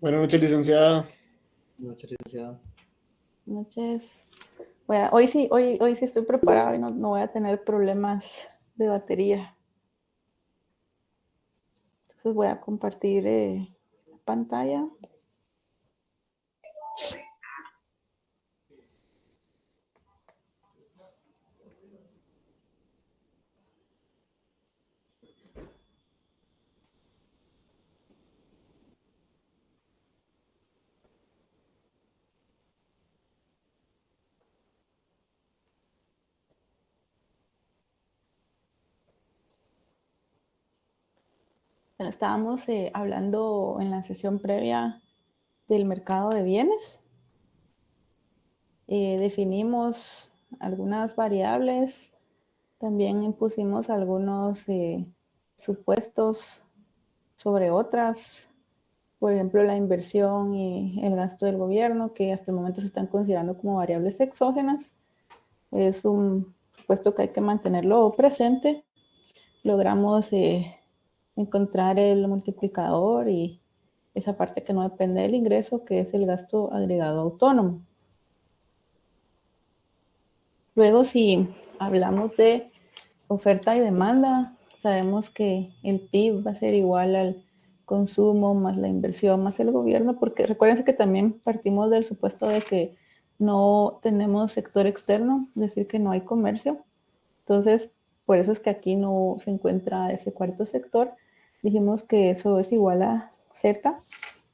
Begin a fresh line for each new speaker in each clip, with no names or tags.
Buenas noches, licenciada.
Noches, licenciado.
Noches. Hoy sí estoy preparado y no voy a tener problemas de batería. Entonces voy a compartir pantalla. Bueno, estábamos hablando en la sesión previa del mercado de bienes. Definimos algunas variables, también impusimos algunos supuestos sobre otras, por ejemplo, la inversión y el gasto del gobierno, que hasta el momento se están considerando como variables exógenas. Es un supuesto que hay que mantenerlo presente. Logramos encontrar el multiplicador y esa parte que no depende del ingreso, que es el gasto agregado autónomo. Luego, si hablamos de oferta y demanda, sabemos que el PIB va a ser igual al consumo más la inversión más el gobierno, porque recuérdense que también partimos del supuesto de que no tenemos sector externo, es decir, que no hay comercio. Entonces, por eso es que aquí no se encuentra ese cuarto sector. Dijimos que eso es igual a Z.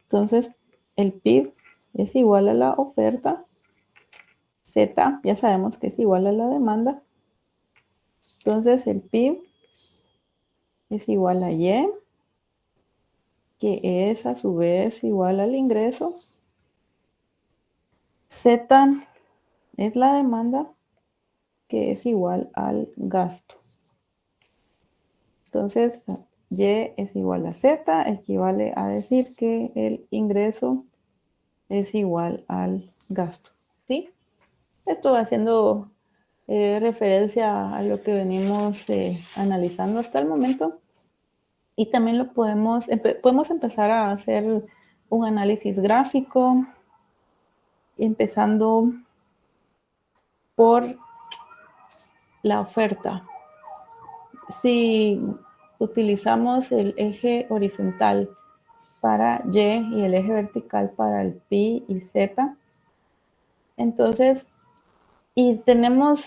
Entonces, el PIB es igual a la oferta. Z ya sabemos que es igual a la demanda. Entonces, el PIB es igual a Y, que es a su vez igual al ingreso. Z es la demanda, que es igual al gasto. Entonces, Y es igual a Z, equivale a decir que el ingreso es igual al gasto, ¿sí? Esto va haciendo referencia a lo que venimos analizando hasta el momento. Y también lo podemos empezar a hacer un análisis gráfico, empezando por la oferta. Si utilizamos el eje horizontal para Y y el eje vertical para el Pi y Z, entonces, y tenemos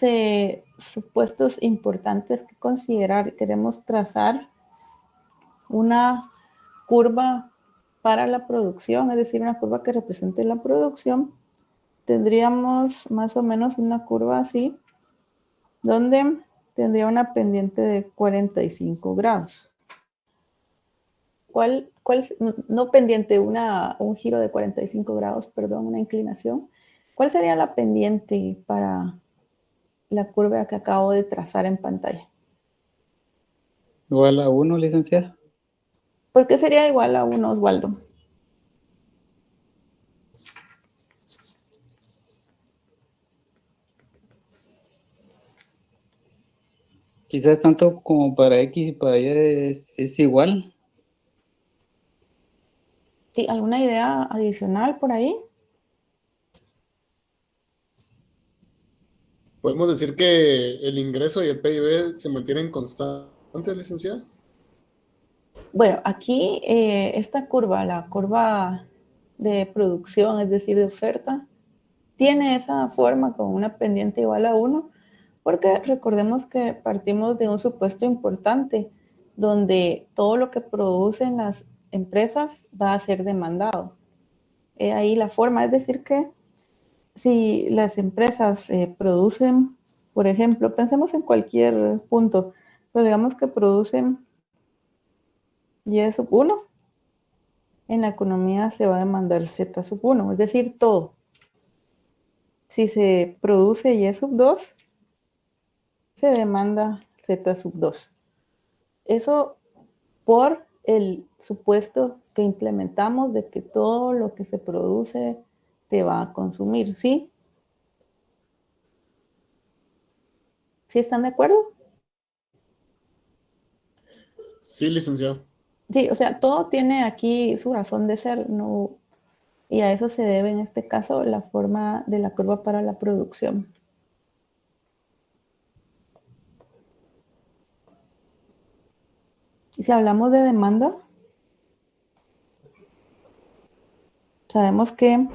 supuestos importantes que considerar, queremos trazar una curva para la producción, es decir, una curva que represente la producción, tendríamos más o menos una curva así, donde tendría una pendiente de 45 grados. ¿Cuál no pendiente, un giro de 45 grados, perdón, una inclinación? ¿Cuál sería la pendiente para la curva que acabo de trazar en pantalla?
Igual a 1, licenciada.
¿Por qué sería igual a 1, Osvaldo?
Quizás tanto como para X y para Y es igual.
¿Sí? ¿Alguna idea adicional por ahí?
¿Podemos decir que el ingreso y el PIB se mantienen constantes, licenciada?
Bueno, aquí esta curva, la curva de producción, es decir, de oferta, tiene esa forma con una pendiente igual a 1, porque recordemos que partimos de un supuesto importante, donde todo lo que producen las empresas va a ser demandado. Ahí la forma, es decir, que si las empresas producen, por ejemplo, pensemos en cualquier punto, pero digamos que producen Y sub 1, en la economía se va a demandar Z sub 1, es decir, todo. Si se produce Y sub 2, se demanda Z sub 2. Eso por el supuesto que implementamos de que todo lo que se produce te va a consumir, ¿sí? ¿Sí están de acuerdo?
Sí, licenciado.
Sí, o sea, todo tiene aquí su razón de ser, ¿no? Y a eso se debe en este caso la forma de la curva para la producción. Y si hablamos de demanda, sabemos que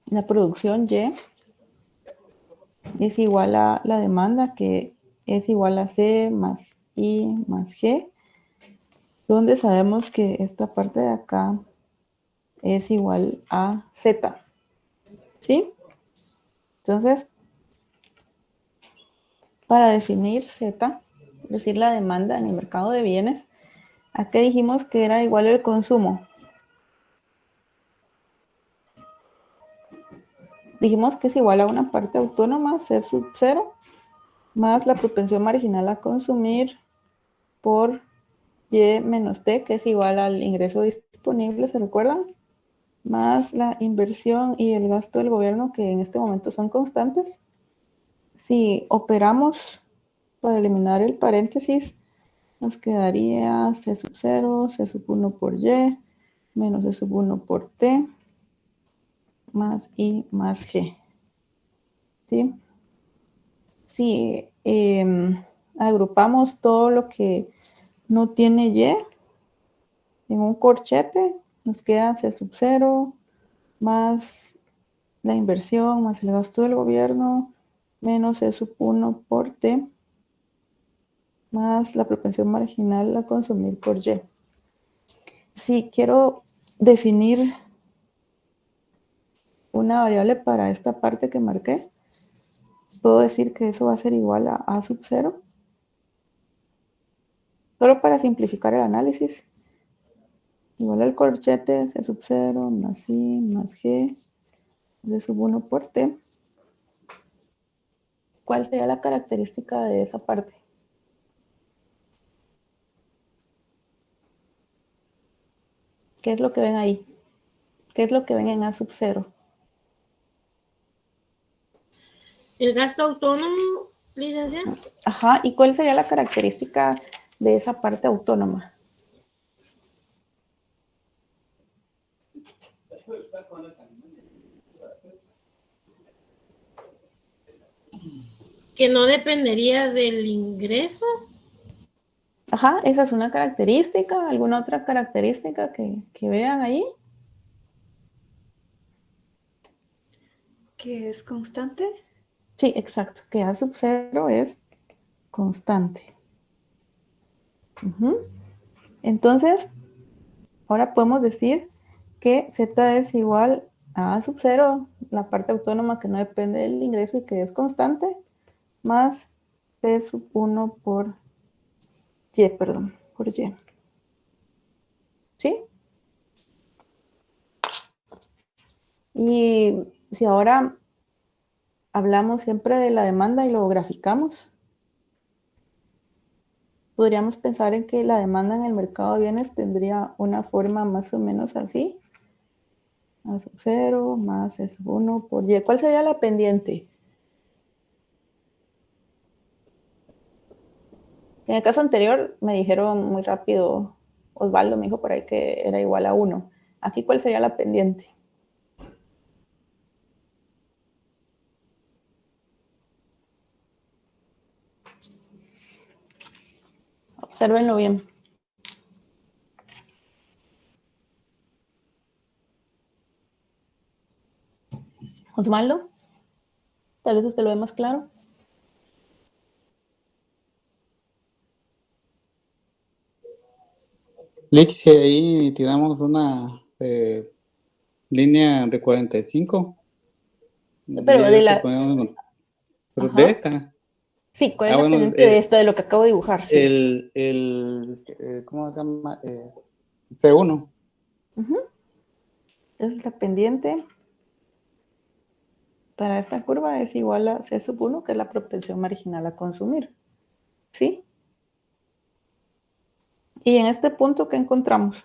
la producción Y es igual a la demanda, que es igual a C más I más G, donde sabemos que esta parte de acá es igual a Z, ¿sí? Entonces, para definir Z, es decir, la demanda en el mercado de bienes, aquí dijimos que era igual el consumo. Dijimos que es igual a una parte autónoma, C sub 0, más la propensión marginal a consumir por Y menos T, que es igual al ingreso disponible, ¿se recuerdan? Más la inversión y el gasto del gobierno, que en este momento son constantes. Si operamos para eliminar el paréntesis, nos quedaría C sub 0, C sub 1 por Y, menos C sub 1 por T, más I más G. ¿Sí? Si agrupamos todo lo que no tiene Y en un corchete, nos queda C sub 0, más la inversión, más el gasto del gobierno, menos C sub 1 por T, más la propensión marginal a consumir por Y. Si quiero definir una variable para esta parte que marqué, puedo decir que eso va a ser igual a A sub 0. Solo para simplificar el análisis, igual al corchete C sub 0 más I más G, C sub 1 por T. ¿Cuál sería la característica de esa parte? ¿Qué es lo que ven ahí? ¿Qué es lo que ven en A sub 0?
El gasto autónomo, licenciada.
Ajá, ¿y cuál sería la característica de esa parte autónoma?
Que no dependería del ingreso.
Ajá, esa es una característica. ¿Alguna otra característica que vean ahí?
¿Que es constante?
Sí, exacto, que A sub 0 es constante. Entonces, ahora podemos decir que Z es igual a sub 0, la parte autónoma que no depende del ingreso y que es constante, más C sub 1 por Y, perdón, por Y. ¿Sí? Y si ahora hablamos siempre de la demanda y lo graficamos, podríamos pensar en que la demanda en el mercado de bienes tendría una forma más o menos así. A sub 0 más S 1 por Y. ¿Cuál sería la pendiente? En el caso anterior me dijeron muy rápido, Osvaldo me dijo por ahí que era igual a 1. Aquí, ¿cuál sería la pendiente? Obsérvenlo bien. Osvaldo, tal vez usted lo ve más claro.
Lick, si ahí tiramos una línea de 45.
Pero de la...
Pero de
Ajá.
esta.
Sí, ¿cuál es la
Bueno,
pendiente de esta, de lo que acabo de dibujar? Sí.
¿Cómo se llama? C1.
Entonces la pendiente para esta curva es igual a C sub 1, que es la propensión marginal a consumir. ¿Sí? Y en este punto, ¿qué encontramos?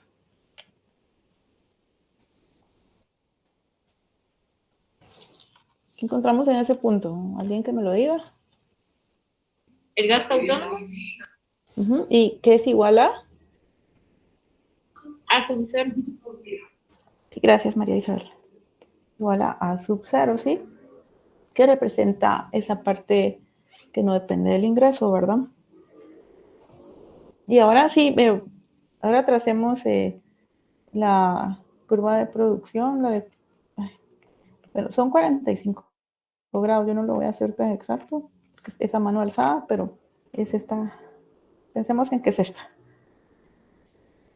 ¿Qué encontramos en ese punto? ¿Alguien que me lo diga?
El gasto autónomo.
¿Y qué es igual a?
A sub 0.
Sí, gracias, María Isabel. Igual a sub 0, ¿sí? Que representa esa parte que no depende del ingreso, ¿verdad? Y ahora sí, ahora tracemos la curva de producción, bueno, son 45 grados, yo no lo voy a hacer tan exacto, porque es a mano alzada, pero es esta, pensemos en que es esta.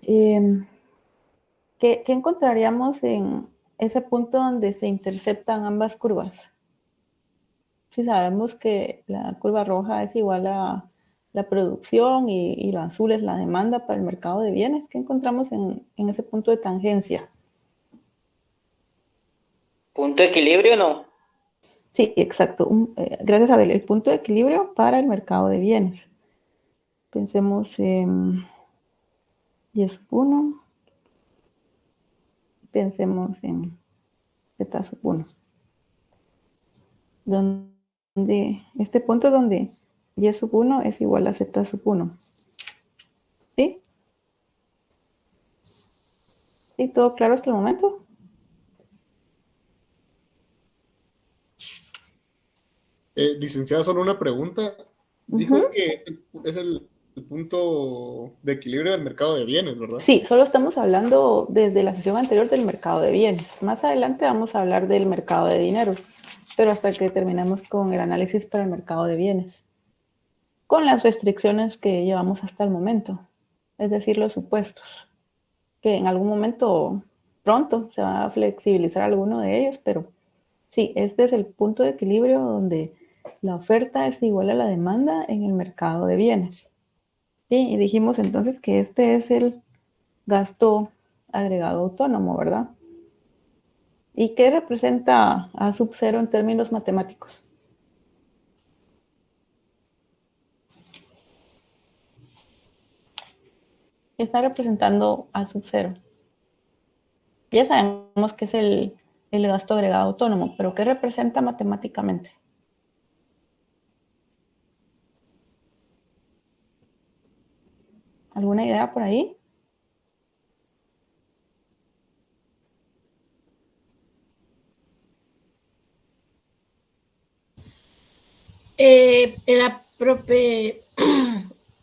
¿Qué encontraríamos en ese punto donde se interceptan ambas curvas? Si sabemos que la curva roja es igual a la producción y la azul es la demanda para el mercado de bienes, ¿qué encontramos en ese punto de tangencia?
¿Punto de equilibrio no?
Sí, exacto. Gracias, Abel. El punto de equilibrio para el mercado de bienes. Pensemos en Y sub 1. Pensemos en Z sub 1. Donde este punto donde Y sub 1 es igual a Z sub 1. ¿Sí? ¿Sí? ¿Todo claro hasta el momento?
Licenciada, solo una pregunta. Dijo que es el punto de equilibrio del mercado de bienes, ¿verdad?
Sí, solo estamos hablando desde la sesión anterior del mercado de bienes. Más adelante vamos a hablar del mercado de dinero, pero hasta que terminemos con el análisis para el mercado de bienes, con las restricciones que llevamos hasta el momento, es decir, los supuestos, que en algún momento pronto se va a flexibilizar alguno de ellos, pero sí, este es el punto de equilibrio donde la oferta es igual a la demanda en el mercado de bienes. Sí, y dijimos entonces que este es el gasto agregado autónomo, ¿verdad? ¿Y qué representa A sub 0 en términos matemáticos? Está representando A sub 0. Ya sabemos que es el gasto agregado autónomo, pero ¿qué representa matemáticamente? ¿Alguna idea por ahí?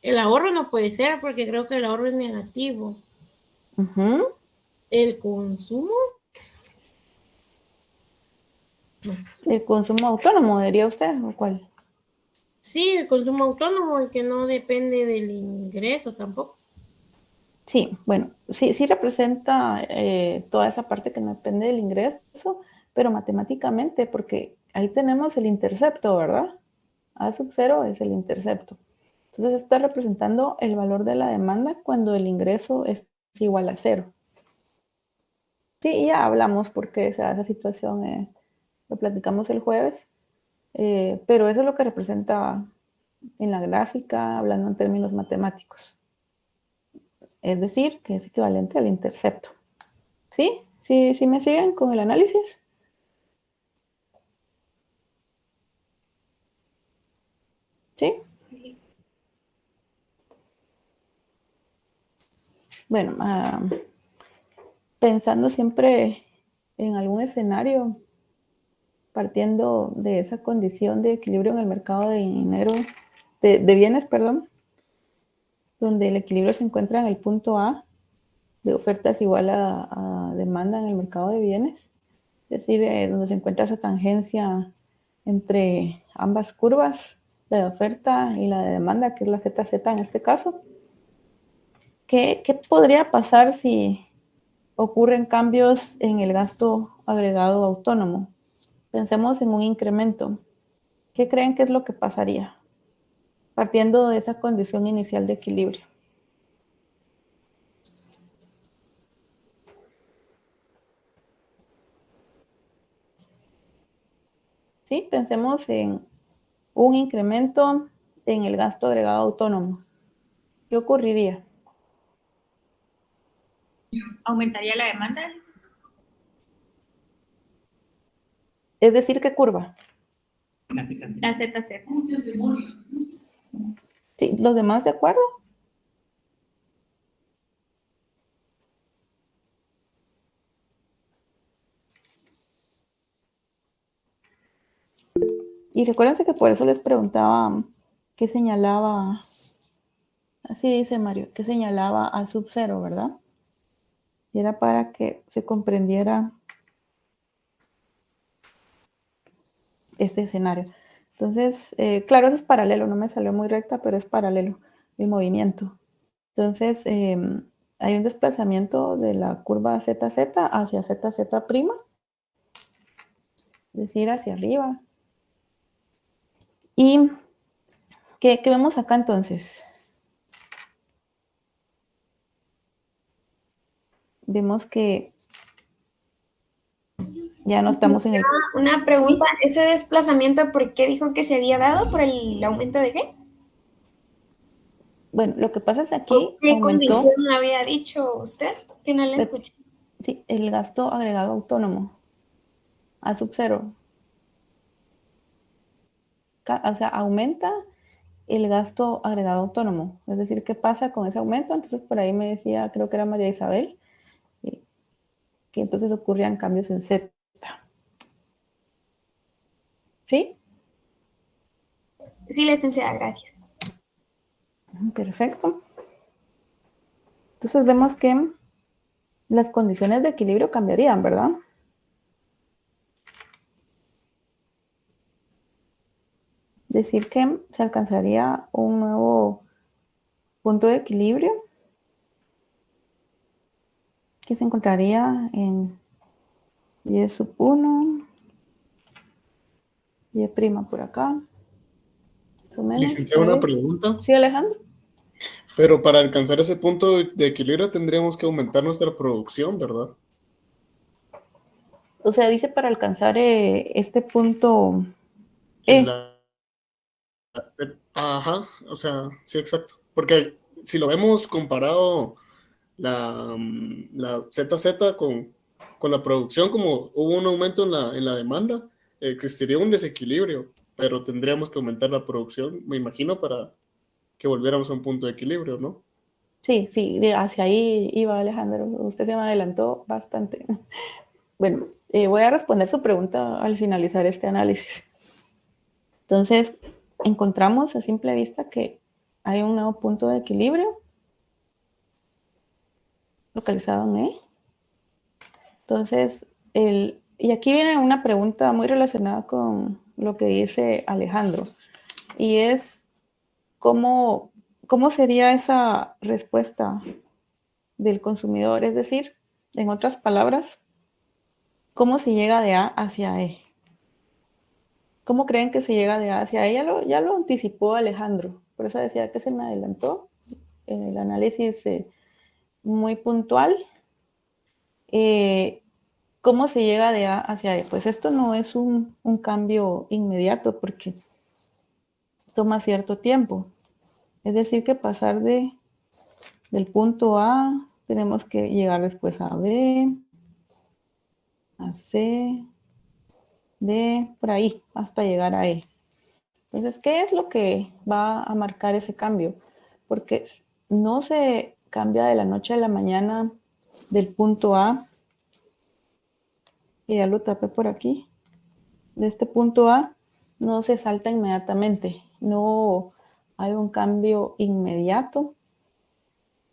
El ahorro no puede ser porque creo que el ahorro es negativo. El consumo.
¿El consumo autónomo, diría usted, o cuál?
Sí, el consumo autónomo, el que no depende del ingreso tampoco.
Sí, bueno, sí representa toda esa parte que no depende del ingreso, pero matemáticamente, porque ahí tenemos el intercepto, ¿verdad? A sub 0 es el intercepto. Entonces está representando el valor de la demanda cuando el ingreso es igual a 0. Sí, ya hablamos por qué se da esa situación, lo platicamos el jueves, pero eso es lo que representa en la gráfica, hablando en términos matemáticos. Es decir, que es equivalente al intercepto. ¿Sí? ¿Sí me siguen con el análisis? ¿Sí? Bueno, pensando siempre en algún escenario, partiendo de esa condición de equilibrio en el mercado de dinero, de bienes, perdón, donde el equilibrio se encuentra en el punto A, de ofertas igual a demanda en el mercado de bienes, es decir, donde se encuentra esa tangencia entre ambas curvas, la de oferta y la de demanda, que es la ZZ en este caso. ¿Qué podría pasar si ocurren cambios en el gasto agregado autónomo? Pensemos en un incremento. ¿Qué creen que es lo que pasaría? Partiendo de esa condición inicial de equilibrio. ¿Sí? Pensemos en un incremento en el gasto agregado autónomo. ¿Qué ocurriría?
¿Aumentaría la demanda?
Es decir, ¿qué curva?
La ZZ.
¿Sí? ¿Los demás de acuerdo? Y recuérdense que por eso les preguntaba qué señalaba, así dice Mario, qué señalaba a sub-0, ¿verdad? Y era para que se comprendiera este escenario. Entonces, claro, eso es paralelo, no me salió muy recta, pero es paralelo el movimiento. Entonces, hay un desplazamiento de la curva ZZ hacia ZZ', es decir, hacia arriba. ¿Y qué vemos acá entonces? Vemos que ya no estamos en el...
Una pregunta, ¿ese desplazamiento por qué dijo que se había dado? ¿Por el aumento de qué?
Bueno, lo que pasa es aquí
¿Qué
aumentó...
condición había dicho usted? Que no le escuché.
Sí, el gasto agregado autónomo a sub-0. O sea, aumenta el gasto agregado autónomo. Es decir, ¿qué pasa con ese aumento? Entonces, por ahí me decía, creo que era María Isabel, que entonces ocurrían cambios en Z. ¿Sí?
Sí, licenciada, gracias.
Perfecto. Entonces vemos que las condiciones de equilibrio cambiarían, ¿verdad? Decir que se alcanzaría un nuevo punto de equilibrio que se encontraría en y sub 1, y prima por acá.
Licenciado, una pregunta.
Sí, Alejandro.
Pero para alcanzar ese punto de equilibrio tendríamos que aumentar nuestra producción, ¿verdad?
O sea, dice para alcanzar este punto
En ajá, o sea, sí, exacto. Porque si lo vemos comparado la ZZ con la producción, como hubo un aumento en la demanda, existiría un desequilibrio, pero tendríamos que aumentar la producción, me imagino, para que volviéramos a un punto de equilibrio, ¿no?
Sí, hacia ahí iba Alejandro. Usted se me adelantó bastante. Bueno, voy a responder su pregunta al finalizar este análisis. Entonces, encontramos a simple vista que hay un nuevo punto de equilibrio localizado en E. Entonces, y aquí viene una pregunta muy relacionada con lo que dice Alejandro, y es cómo sería esa respuesta del consumidor, es decir, en otras palabras, ¿cómo se llega de A hacia E? ¿Cómo creen que se llega de A hacia E? Ya lo anticipó Alejandro, por eso decía que se me adelantó en el análisis muy puntual. ¿Cómo se llega de A hacia E? Pues esto no es un cambio inmediato porque toma cierto tiempo. Es decir, que pasar del punto A, tenemos que llegar después a B, a C, D, por ahí, hasta llegar a E. Entonces, ¿qué es lo que va a marcar ese cambio? Porque no se cambia de la noche a la mañana del punto A, y ya lo tapé por aquí, de este punto A, no se salta inmediatamente, no hay un cambio inmediato,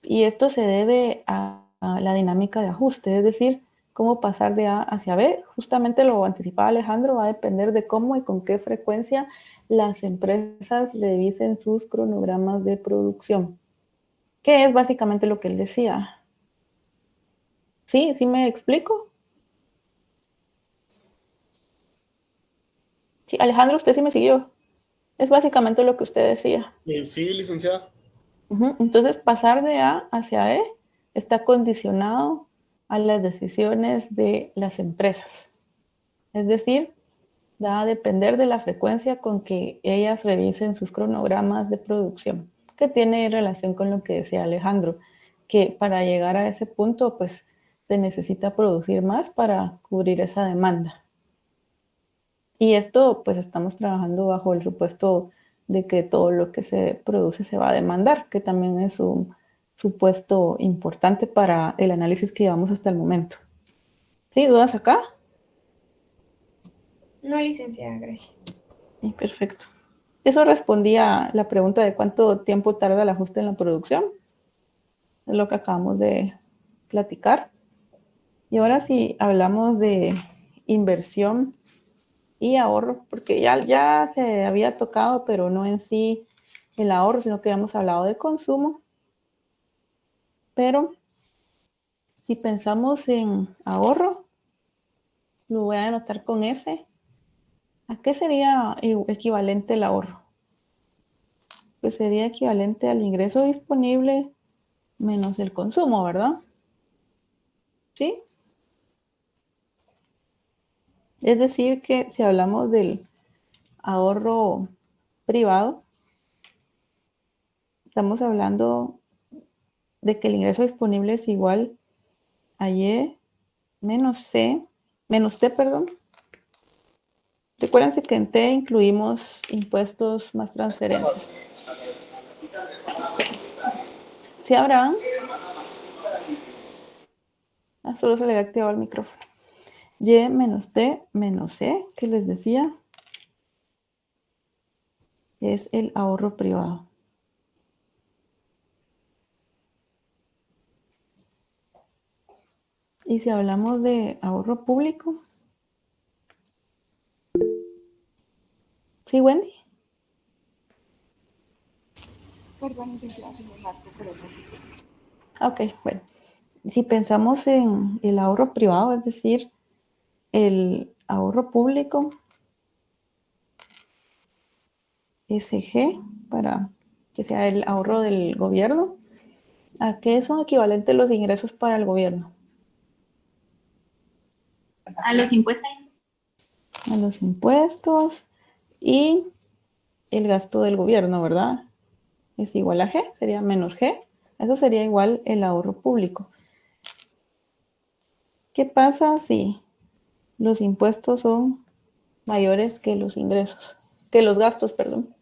y esto se debe a la dinámica de ajuste, es decir, cómo pasar de A hacia B. Justamente lo anticipaba Alejandro, va a depender de cómo y con qué frecuencia las empresas revisen sus cronogramas de producción, que es básicamente lo que él decía. ¿Sí? ¿Sí me explico? Sí, Alejandro, usted sí me siguió. Es básicamente lo que usted decía.
Sí, licenciada.
Entonces, pasar de A hacia E está condicionado a las decisiones de las empresas. Es decir, va a depender de la frecuencia con que ellas revisen sus cronogramas de producción, que tiene relación con lo que decía Alejandro, que para llegar a ese punto, pues, se necesita producir más para cubrir esa demanda. Y esto, pues, estamos trabajando bajo el supuesto de que todo lo que se produce se va a demandar, que también es un supuesto importante para el análisis que llevamos hasta el momento. ¿Sí? ¿Dudas acá?
No, licenciada, gracias.
Y perfecto. Eso respondía a la pregunta de cuánto tiempo tarda el ajuste en la producción. Es lo que acabamos de platicar. Y ahora sí hablamos de inversión y ahorro, porque ya se había tocado, pero no en sí el ahorro, sino que habíamos hablado de consumo. Pero si pensamos en ahorro, lo voy a anotar con S. ¿A qué sería equivalente el ahorro? Pues sería equivalente al ingreso disponible menos el consumo, ¿verdad? ¿Sí? Es decir, que si hablamos del ahorro privado, estamos hablando de que el ingreso disponible es igual a Y menos C, menos T, perdón. Recuérdense que en T incluimos impuestos más transferencias. ¿Sí, Abraham? Solo se le había activado el micrófono. Y menos T menos C, que les decía, es el ahorro privado. Y si hablamos de ahorro público, ¿sí, Wendy?
Perdón, sin clase de marco, pero no sé.
Ok, bueno. Si pensamos en el ahorro privado, es decir, el ahorro público, SG, para que sea el ahorro del gobierno, ¿a qué son equivalentes los ingresos para el gobierno?
A los impuestos.
A los impuestos y el gasto del gobierno, ¿verdad? Es igual a G, sería menos G. Eso sería igual el ahorro público. ¿Qué pasa si los impuestos son mayores que los ingresos? Que los gastos, perdón.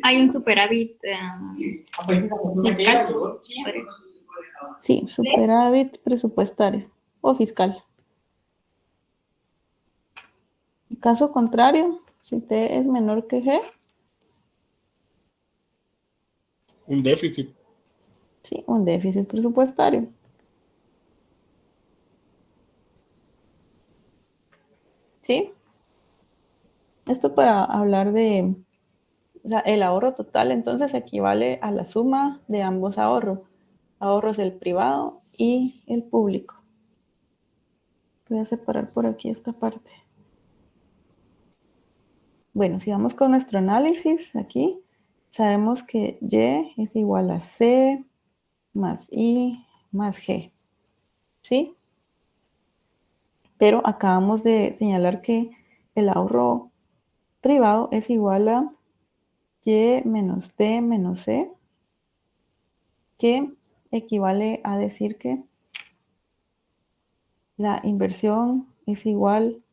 Hay un superávit fiscal.
Sí, superávit presupuestario o fiscal. En caso contrario, si T es menor que G,
Un déficit.
sí, un déficit presupuestario. ¿Sí? Esto para hablar de, o sea, el ahorro total entonces equivale a la suma de ambos ahorros. Ahorros del privado y el público. Voy a separar por aquí esta parte. Bueno, si vamos con nuestro análisis aquí, sabemos que Y es igual a C más I más G. ¿Sí? Pero acabamos de señalar que el ahorro privado es igual a Y menos T menos C, que equivale a decir que la inversión es igual,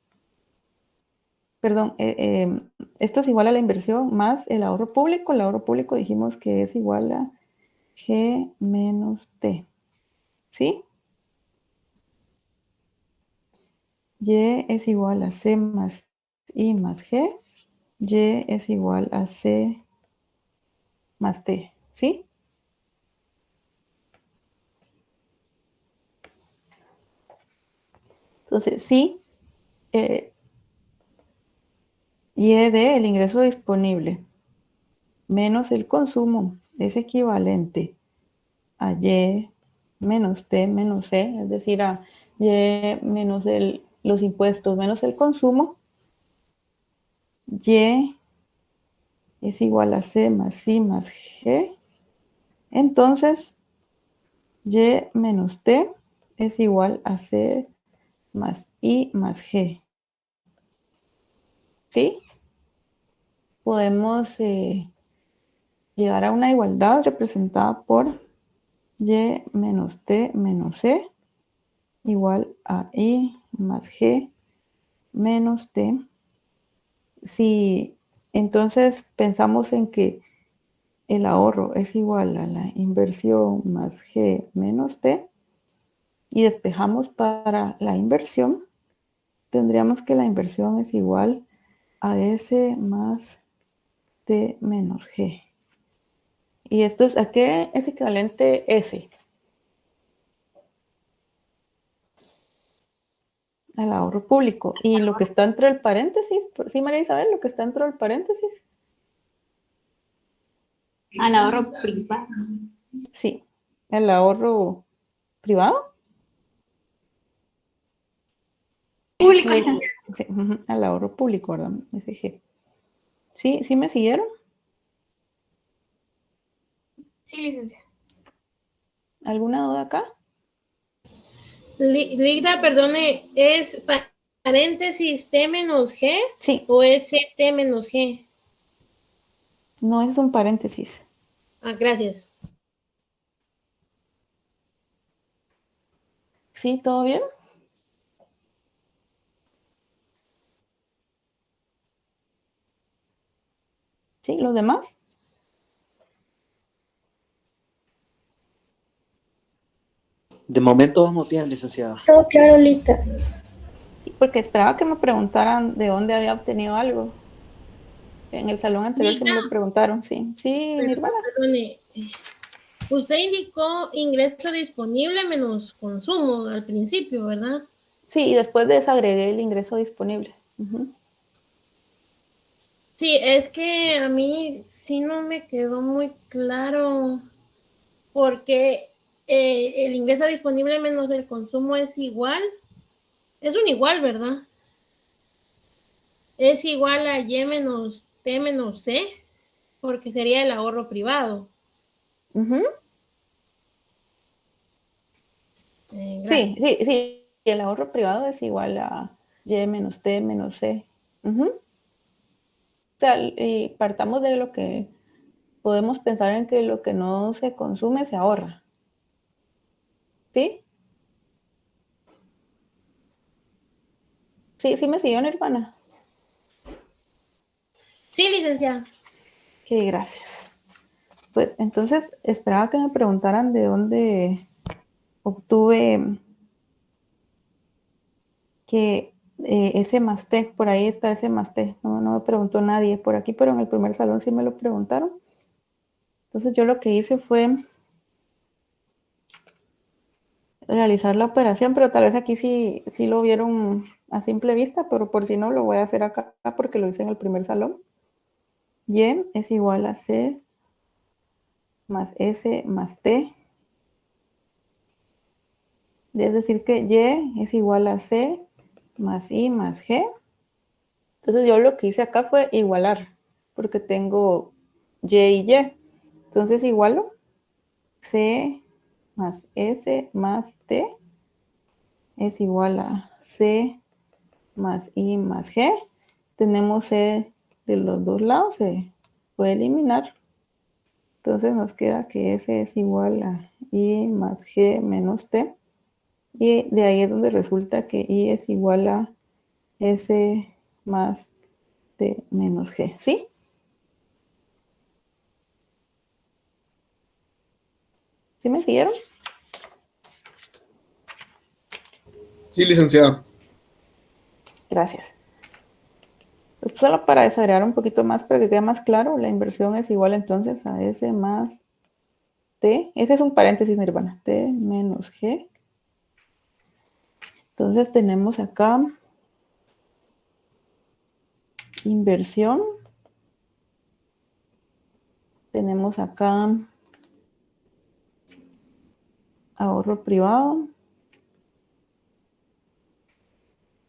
perdón, esto es igual a la inversión más el ahorro público. El ahorro público dijimos que es igual a G menos T. ¿Sí? Y es igual a C más I más G. Y es igual a C más T. ¿Sí? Entonces, sí, Y de el ingreso disponible menos el consumo es equivalente a Y menos T menos C, es decir, a Y menos los impuestos menos el consumo. Y es igual a C más I más G. Entonces, Y menos T es igual a C más I más G. ¿Sí? Podemos llegar a una igualdad representada por Y menos T menos C igual a I más G menos T. Si entonces pensamos en que el ahorro es igual a la inversión más G menos T y despejamos para la inversión, tendríamos que la inversión es igual AS más T menos G. ¿Y esto es a qué es equivalente S? Al ahorro público. ¿Y lo que está entre el paréntesis? ¿Sí, María Isabel? ¿Lo que está entre el paréntesis?
Al ahorro privado.
Sí. ¿El ahorro privado?
Público,
Sí,
licenciada.
sí, al ahorro público, ¿verdad? SG. ¿Sí? ¿Sí me siguieron?
Sí, licenciada.
¿Alguna duda acá?
Ligda, perdone, ¿es paréntesis T menos G
Sí.
o es T menos G?
No es un paréntesis.
Ah, gracias.
¿Sí? ¿Todo bien? ¿Sí? ¿Los demás?
De momento vamos bien, licenciada.
Todo claro, lista.
Sí, porque esperaba que me preguntaran de dónde había obtenido algo. En el salón anterior sí me lo preguntaron, sí. Sí, Nirvana.
Perdone, usted indicó ingreso disponible menos consumo al principio, ¿verdad?
Sí, y después de eso agregué el ingreso disponible. Ujú.
Sí, es que a mí sí no me quedó muy claro porque el ingreso disponible menos el consumo es igual. Es un igual, ¿verdad? Es igual a Y menos T menos C, porque sería el ahorro privado.
Ujú. Sí, sí, sí. El ahorro privado es igual a Y menos T menos C. Ujú. O sea, y partamos de lo que podemos pensar en que lo que no se consume se ahorra. ¿Sí? Sí, sí me siguió, Nirvana.
Sí, licenciada.
Ok, gracias. Pues entonces esperaba que me preguntaran de dónde obtuve que S más T, por ahí está S más T. No, no me preguntó nadie por aquí, pero en el primer salón sí me lo preguntaron. Entonces yo lo que hice fue realizar la operación, pero tal vez aquí sí lo vieron a simple vista, pero por si no lo voy a hacer acá porque lo hice en el primer salón. Y es igual a C más S más T. Es decir que Y es igual a C más I más G. Entonces yo lo que hice acá fue igualar, porque tengo Y y Y. Entonces igualo C más S más T es igual a C más I más G. Tenemos C de los dos lados, se puede eliminar. Entonces nos queda que S es igual a I más G menos T. Y de ahí es donde resulta que I es igual a S más T menos G. ¿Sí? ¿Sí me siguieron?
Sí, licenciada.
Gracias. Solo para desagregar un poquito más, para que quede más claro, la inversión es igual entonces a S más T. Ese es un paréntesis, Nirvana. T menos G. Entonces tenemos acá inversión. Tenemos acá ahorro privado.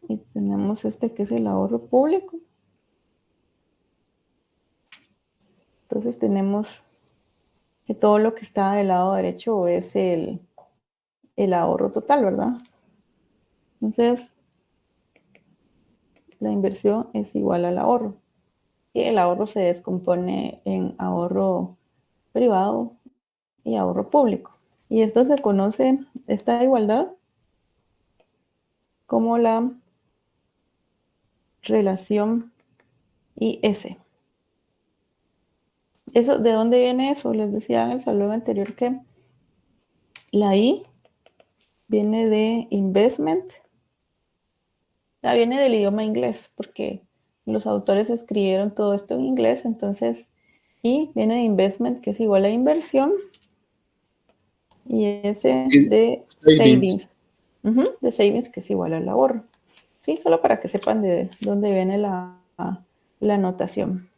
Y tenemos este que es el ahorro público. Entonces tenemos que todo lo que está del lado derecho es el ahorro total, ¿verdad? Entonces, la inversión es igual al ahorro. Y el ahorro se descompone en ahorro privado y ahorro público. Y esto se conoce, esta igualdad, como la relación IS. Eso, ¿de dónde viene eso? Les decía en el salón anterior que la I viene de investment, viene del idioma inglés, porque los autores escribieron todo esto en inglés, entonces, y viene de investment, que es igual a inversión, y S de savings. De savings, que es igual al ahorro. Sí, solo para que sepan de dónde viene la anotación.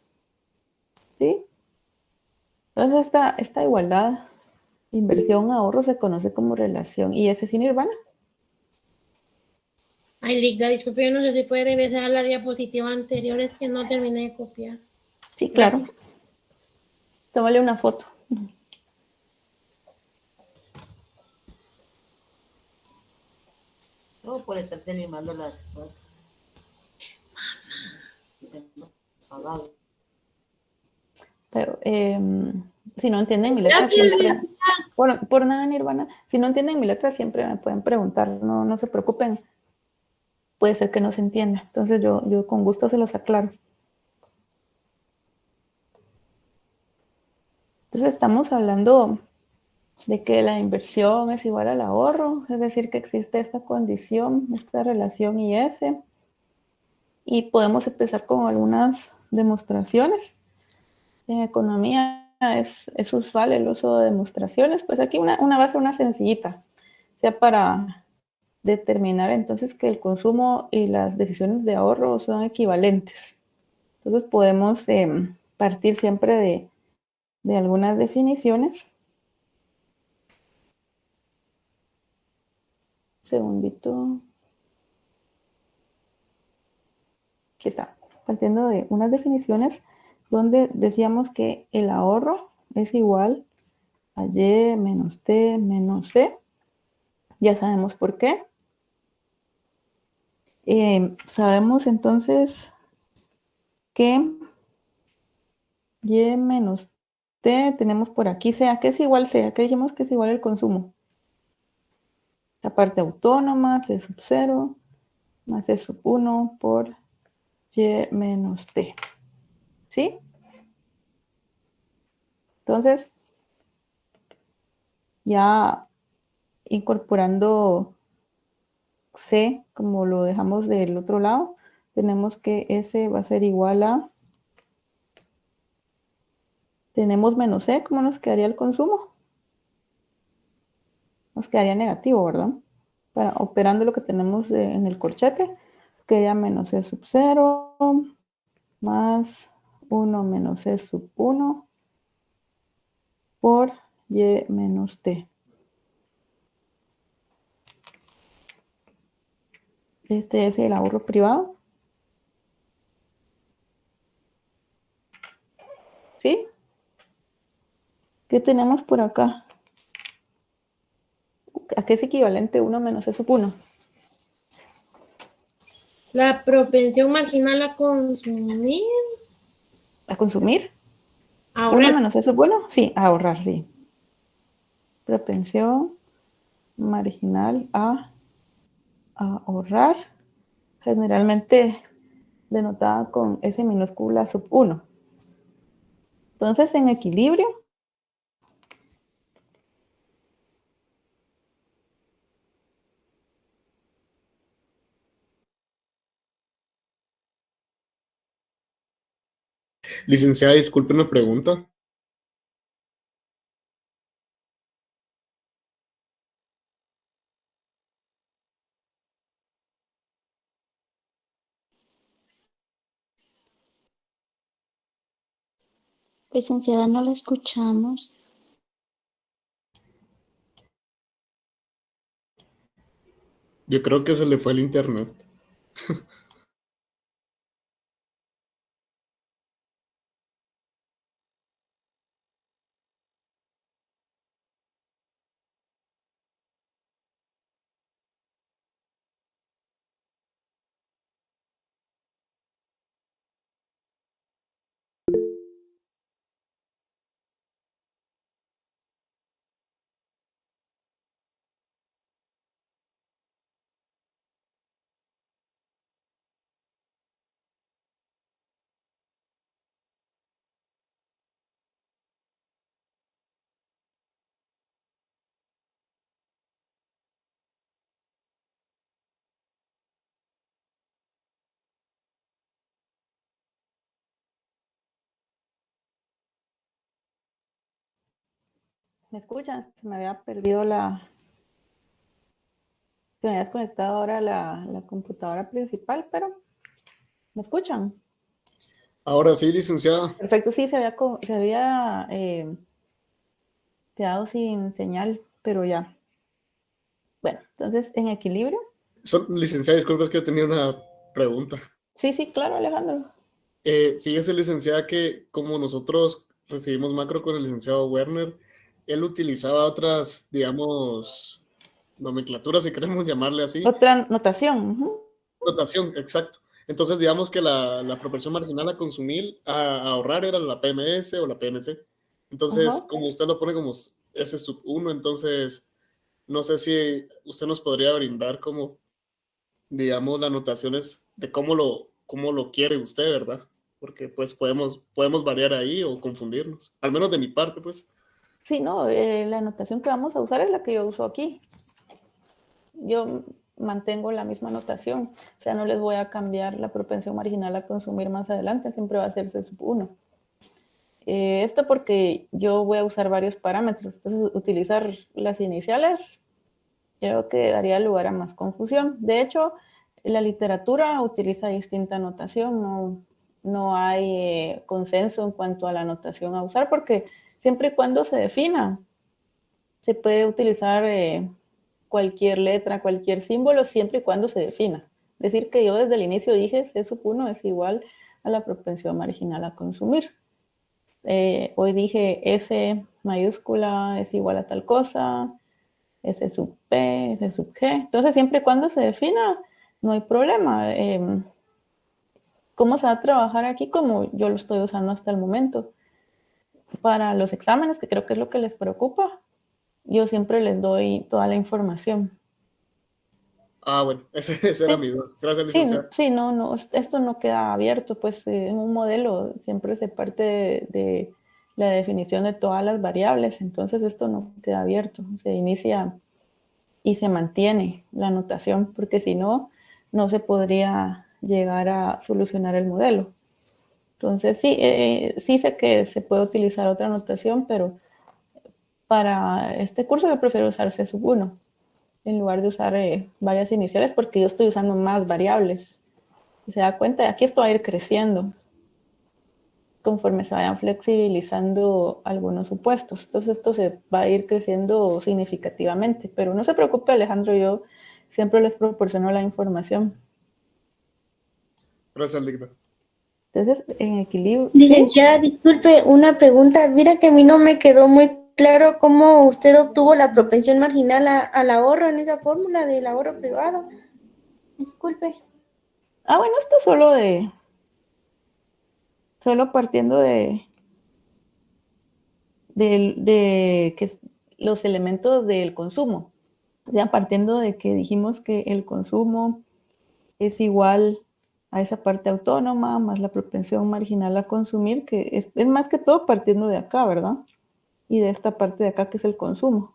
¿Sí? Entonces, esta igualdad, inversión, ahorro, se conoce como relación. ¿Y ese sí, Nirvana?
Ay, Ligda, disculpe, yo no sé si puede regresar a la diapositiva anterior, es que no terminé de copiar.
Sí, claro. Tómale una foto.
No, por estar animando las cosas.
Pero, si no entienden mi letra, siempre... Por nada, Nirvana. Si no entienden mi letra, siempre me pueden preguntar. No se preocupen. Puede ser que no se entienda. Entonces, yo con gusto se los aclaro. Entonces, estamos hablando de que la inversión es igual al ahorro, es decir, que existe esta condición, esta relación IS, y podemos empezar con algunas demostraciones. En economía es usual el uso de demostraciones, pues aquí una va a ser una sencillita, sea para determinar entonces que el consumo y las decisiones de ahorro son equivalentes. Entonces podemos partir siempre de algunas definiciones. Segundito. Aquí está. Partiendo de unas definiciones donde decíamos que el ahorro es igual a Y menos T menos C. Ya sabemos por qué. Sabemos entonces que Y menos T tenemos por aquí sea, que es igual sea, que dijimos que es igual el consumo. La parte autónoma, C sub 0, más C sub 1 por Y menos T. ¿Sí? Entonces, ya incorporando C, como lo dejamos del otro lado, tenemos que S va a ser igual a, tenemos menos C, ¿cómo nos quedaría el consumo? Nos quedaría negativo, ¿verdad? Operando lo que tenemos en el corchete, quedaría menos C sub 0 más 1 menos C sub 1 por Y menos T. Este es el ahorro privado. ¿Sí? ¿Qué tenemos por acá? ¿A qué es equivalente 1 menos C sub 1?
La propensión marginal a consumir.
¿A consumir?
Ahorrar.
1 menos C sub 1? Sí, a ahorrar, sí. Propensión marginal a ahorrar, generalmente denotada con S minúscula sub 1. Entonces, en equilibrio,
Licenciada, disculpe una pregunta.
Licenciada, no la escuchamos.
Yo creo que se le fue el internet.
¿Me escuchan? Se me había perdido se me había desconectado ahora la computadora principal, pero ¿me escuchan?
Ahora sí, licenciada.
Perfecto, sí, se había quedado sin señal, pero ya. Bueno, entonces, en equilibrio.
Licenciada, disculpe, es que yo tenía una pregunta.
Sí, sí, claro, Alejandro.
Fíjese, licenciada, que como nosotros recibimos macro con el licenciado Werner, él utilizaba otras, digamos, nomenclaturas, si queremos llamarle así.
Otra notación. Ujú.
Notación, exacto. Entonces, digamos que la proporción marginal a consumir, a ahorrar era la PMS o la PNC. Entonces,
Ajá.
como usted lo pone como S sub 1, entonces, no sé si usted nos podría brindar como, digamos, las notaciones de cómo lo quiere usted, ¿verdad? Porque pues podemos variar ahí o confundirnos. Al menos de mi parte, pues.
Sí, no, la notación que vamos a usar es la que yo uso aquí. Yo mantengo la misma notación, o sea, no les voy a cambiar la propensión marginal a consumir más adelante, siempre va a ser C sub 1. Esto porque yo voy a usar varios parámetros, entonces utilizar las iniciales creo que daría lugar a más confusión. De hecho, la literatura utiliza distinta notación, no hay consenso en cuanto a la notación a usar, porque siempre y cuando se defina, se puede utilizar cualquier letra, cualquier símbolo, siempre y cuando se defina. Decir que yo desde el inicio dije C sub 1 es igual a la propensión marginal a consumir. Hoy dije S mayúscula es igual a tal cosa, S sub P, S sub G. Entonces, siempre y cuando se defina, no hay problema. ¿Cómo se va a trabajar aquí? Como yo lo estoy usando hasta el momento. Para los exámenes, que creo que es lo que les preocupa, yo siempre les doy toda la información.
Ah, bueno, ese era mi duda. Gracias,
Sí,
licenciada.
sí, no, esto no queda abierto, pues en un modelo siempre se parte de la definición de todas las variables, entonces esto no queda abierto, se inicia y se mantiene la notación, porque si no, no se podría llegar a solucionar el modelo. Entonces, sí, sí sé que se puede utilizar otra notación, pero para este curso yo prefiero usar C sub 1 en lugar de usar varias iniciales, porque yo estoy usando más variables. Y se da cuenta, aquí esto va a ir creciendo conforme se vayan flexibilizando algunos supuestos. Entonces esto se va a ir creciendo significativamente. Pero no se preocupe, Alejandro, yo siempre les proporciono la información.
Gracias, Ligda.
Entonces, en equilibrio...
Licenciada, disculpe, una pregunta. Mira que a mí no me quedó muy claro cómo usted obtuvo la propensión marginal al ahorro en esa fórmula del ahorro privado. Disculpe.
Ah, bueno, esto solo partiendo de que los elementos del consumo. O sea, partiendo de que dijimos que el consumo es igual a esa parte autónoma más la propensión marginal a consumir, que es más que todo partiendo de acá, ¿verdad? Y de esta parte de acá que es el consumo.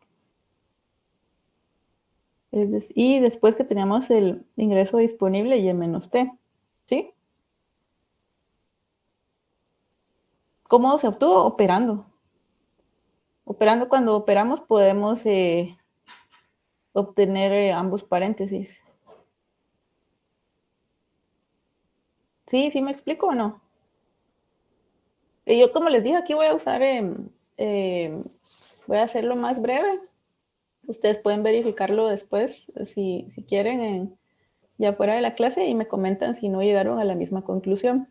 Y después que teníamos el ingreso disponible y el menos T, ¿sí? ¿Cómo se obtuvo? Operando. Operando, cuando operamos podemos obtener ambos paréntesis. ¿Sí? ¿Sí me explico o no? Yo, como les dije, aquí voy a usar, voy a hacerlo más breve. Ustedes pueden verificarlo después, si quieren, ya fuera de la clase, y me comentan si no llegaron a la misma conclusión.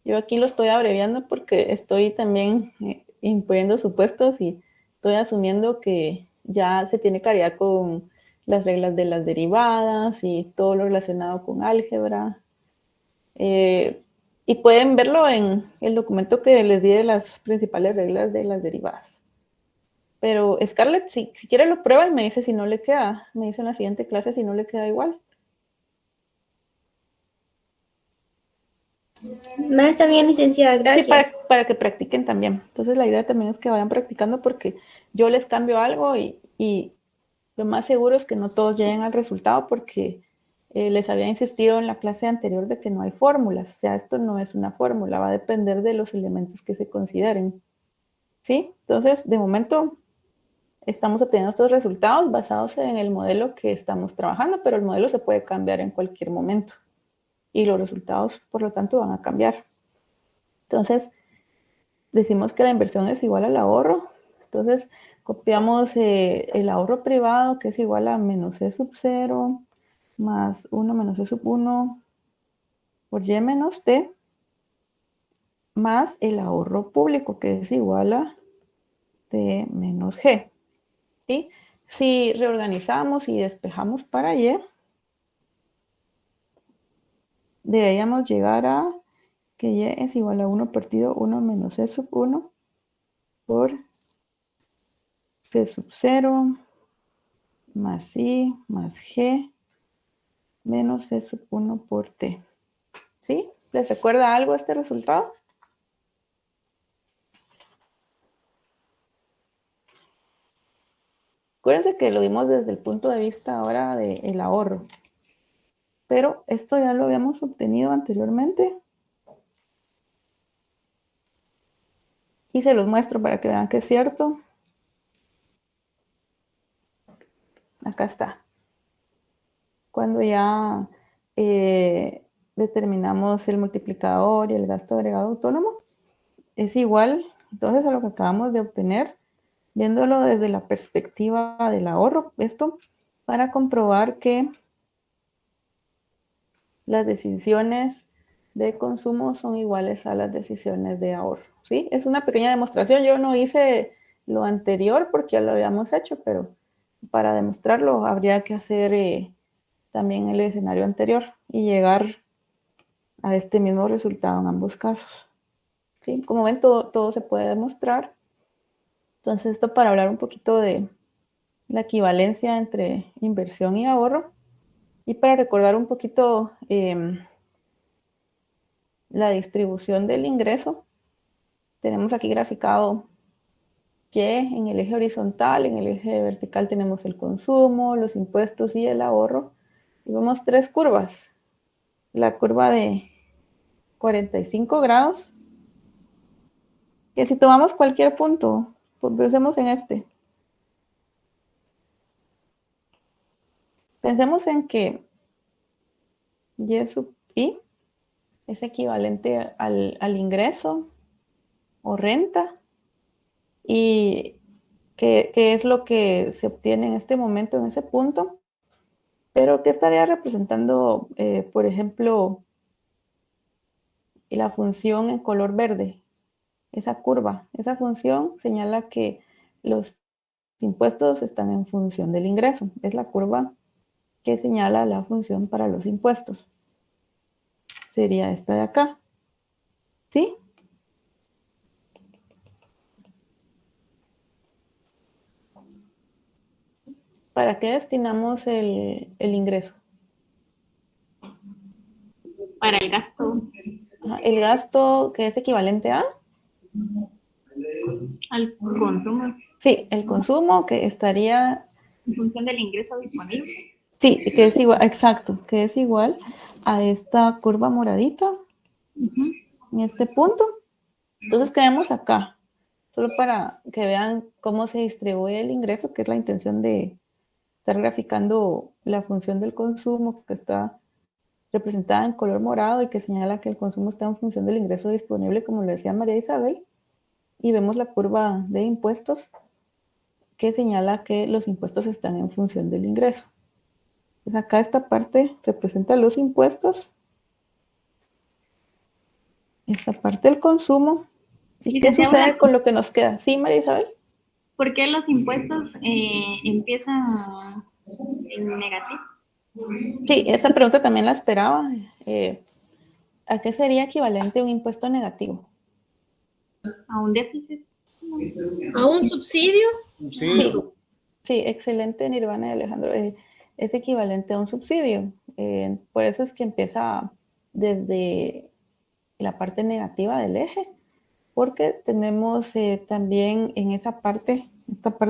Yo aquí lo estoy abreviando porque estoy también imponiendo supuestos y estoy asumiendo que ya se tiene claridad con las reglas de las derivadas y todo lo relacionado con álgebra. Y pueden verlo en el documento que les di de las principales reglas de las derivadas. Pero Scarlett, si quiere lo prueba y me dice si no le queda. Me dice en la siguiente clase si no le queda igual.
No, está bien, licenciada, gracias.
Sí, para que practiquen también. Entonces la idea también es que vayan practicando, porque yo les cambio algo y lo más seguro es que no todos lleguen al resultado, porque les había insistido en la clase anterior de que no hay fórmulas. O sea, esto no es una fórmula, va a depender de los elementos que se consideren. ¿Sí? Entonces, de momento, estamos obteniendo estos resultados basados en el modelo que estamos trabajando, pero el modelo se puede cambiar en cualquier momento y los resultados, por lo tanto, van a cambiar. Entonces, decimos que la inversión es igual al ahorro. Entonces, copiamos el ahorro privado, que es igual a menos E sub 0 más 1 menos E sub 1 por Y menos T, más el ahorro público, que es igual a T menos G. ¿Sí? Si reorganizamos y despejamos para Y, deberíamos llegar a que Y es igual a 1 partido 1 menos E sub 1 por T sub 0 más I más G menos E sub 1 por T. ¿Sí? ¿Les recuerda algo este resultado? Acuérdense que lo vimos desde el punto de vista ahora del ahorro. Pero esto ya lo habíamos obtenido anteriormente. Y se los muestro para que vean que es cierto. Acá está. Cuando ya determinamos el multiplicador y el gasto agregado autónomo, es igual entonces a lo que acabamos de obtener, viéndolo desde la perspectiva del ahorro. Esto para comprobar que las decisiones de consumo son iguales a las decisiones de ahorro. ¿Sí? Es una pequeña demostración. Yo no hice lo anterior porque ya lo habíamos hecho, pero para demostrarlo habría que hacer también el escenario anterior y llegar a este mismo resultado en ambos casos. ¿Sí? Como ven, todo se puede demostrar. Entonces, esto para hablar un poquito de la equivalencia entre inversión y ahorro y para recordar un poquito la distribución del ingreso. Tenemos aquí graficado Y en el eje horizontal, en el eje vertical tenemos el consumo, los impuestos y el ahorro. Y vemos tres curvas. La curva de 45 grados, que si tomamos cualquier punto, pues pensemos en este. Pensemos en que Y sub I es equivalente al ingreso o renta. ¿Y qué es lo que se obtiene en este momento, en ese punto? Pero ¿qué estaría representando, por ejemplo, la función en color verde? Esa curva, esa función señala que los impuestos están en función del ingreso. Es la curva que señala la función para los impuestos. Sería esta de acá. ¿Sí? ¿Para qué destinamos el ingreso?
Para el gasto.
El gasto que es equivalente a...
Al consumo.
Sí, el consumo que estaría...
En función del ingreso disponible.
Sí, que es igual, exacto, que es igual a esta curva moradita. En este punto. Entonces, ¿qué vemos acá? Solo para que vean cómo se distribuye el ingreso, que es la intención de estar graficando la función del consumo que está representada en color morado y que señala que el consumo está en función del ingreso disponible, como lo decía María Isabel. Y vemos la curva de impuestos que señala que los impuestos están en función del ingreso. Pues acá esta parte representa los impuestos. Esta parte del consumo. ¿Y qué sucede con lo que nos queda? ¿Sí, María Isabel?
¿Por qué los impuestos empiezan en negativo?
Sí, esa pregunta también la esperaba. ¿A qué sería equivalente un impuesto negativo?
¿A un déficit?
¿A un subsidio?
Sí, excelente, Nirvana y Alejandro. Es equivalente a un subsidio. Por eso es que empieza desde la parte negativa del eje, porque tenemos también en esta parte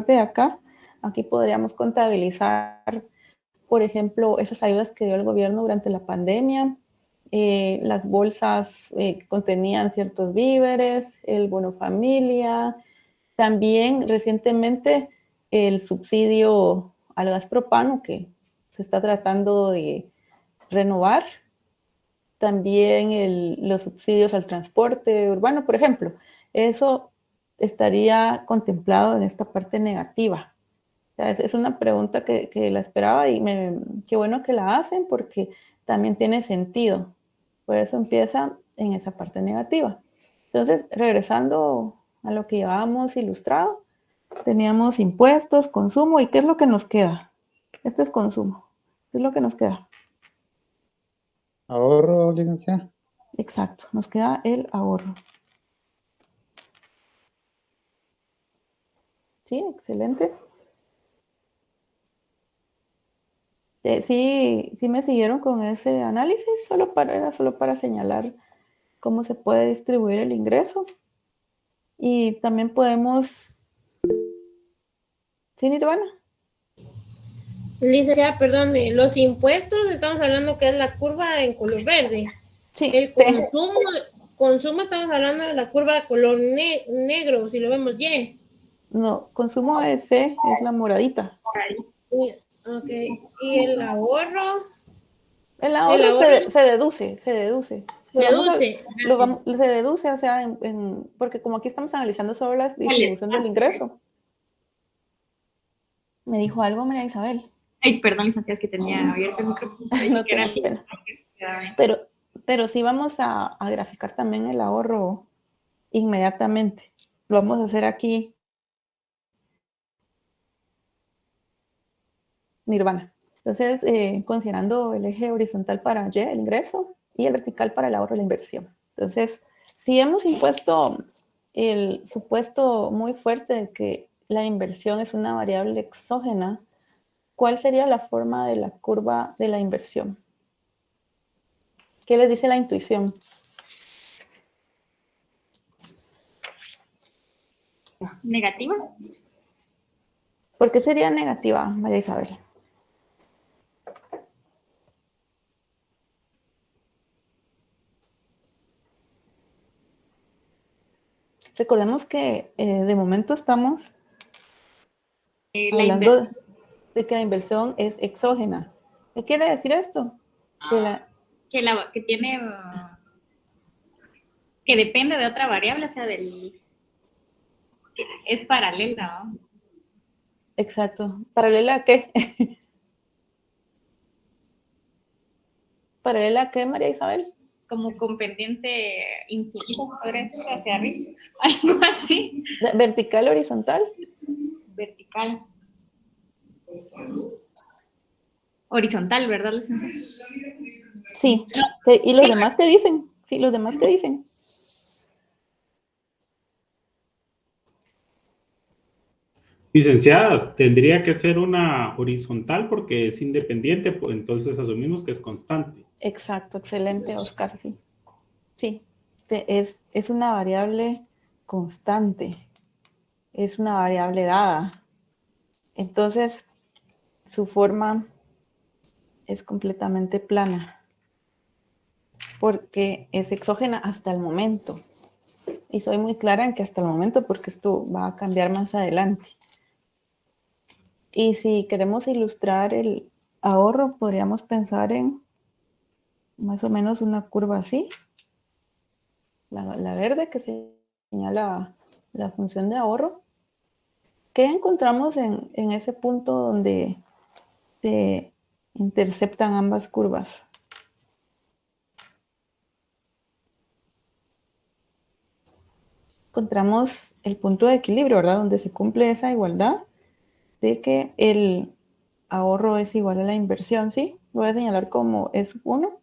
de acá, aquí podríamos contabilizar, por ejemplo, esas ayudas que dio el gobierno durante la pandemia, las bolsas que contenían ciertos víveres, el bono familia. También recientemente el subsidio al gas propano que se está tratando de renovar, también los subsidios al transporte urbano, por ejemplo. Eso estaría contemplado en esta parte negativa. O sea, es una pregunta que la esperaba y qué bueno que la hacen porque también tiene sentido. Por eso empieza en esa parte negativa. Entonces, regresando a lo que llevábamos ilustrado, teníamos impuestos, consumo, ¿y qué es lo que nos queda? Este es consumo. ¿Qué es lo que nos queda?
Ahorro, licenciada.
Exacto, nos queda el ahorro. Sí, excelente. Sí me siguieron con ese análisis, era solo para señalar cómo se puede distribuir el ingreso. Y también podemos... ¿Sí, Nirvana?
Licenciada, perdón, los impuestos, estamos hablando que es la curva en color verde.
Sí.
El consumo estamos hablando de la curva de color negro, si lo vemos Y.
No, consumo es C, es la moradita.
Ok, y el ahorro.
El ahorro se deduce. Se deduce, o sea, porque como aquí estamos analizando sobre la distribución del ingreso. Me dijo algo María Isabel.
Ay, perdón, licenciada, que tenía abierto el micrófono.
No tengo pena. Pero sí vamos a graficar también el ahorro inmediatamente. Lo vamos a hacer aquí. Nirvana. Entonces, considerando el eje horizontal para Y, el ingreso, y el vertical para el ahorro, la inversión. Entonces, si hemos impuesto el supuesto muy fuerte de que la inversión es una variable exógena, ¿cuál sería la forma de la curva de la inversión? ¿Qué les dice la intuición?
¿Negativa?
¿Por qué sería negativa, María Isabel? Recordemos que de momento estamos hablando de que la inversión es exógena. ¿Qué quiere decir esto?
Que depende de otra variable, o sea, que es paralela, ¿no?
Exacto. ¿Paralela a qué? ¿Paralela a qué, María Isabel?
Como con pendiente infinita, podría decir, hacia arriba, algo así.
¿Vertical, horizontal?
Vertical. Horizontal, ¿verdad?
Sí. ¿Y los demás qué dicen? Sí, los demás qué dicen.
Licenciada, tendría que ser una horizontal porque es independiente, pues entonces asumimos que es constante.
Exacto, excelente, Oscar, sí. Sí, es una variable constante, es una variable dada. Entonces, su forma es completamente plana, porque es exógena hasta el momento. Y soy muy clara en que hasta el momento, porque esto va a cambiar más adelante. Y si queremos ilustrar el ahorro, podríamos pensar en más o menos una curva así. La verde que señala la función de ahorro. ¿Qué encontramos en ese punto donde se interceptan ambas curvas? Encontramos el punto de equilibrio, ¿verdad? Donde se cumple esa igualdad de que el ahorro es igual a la inversión, ¿sí? Lo voy a señalar como E sub 1.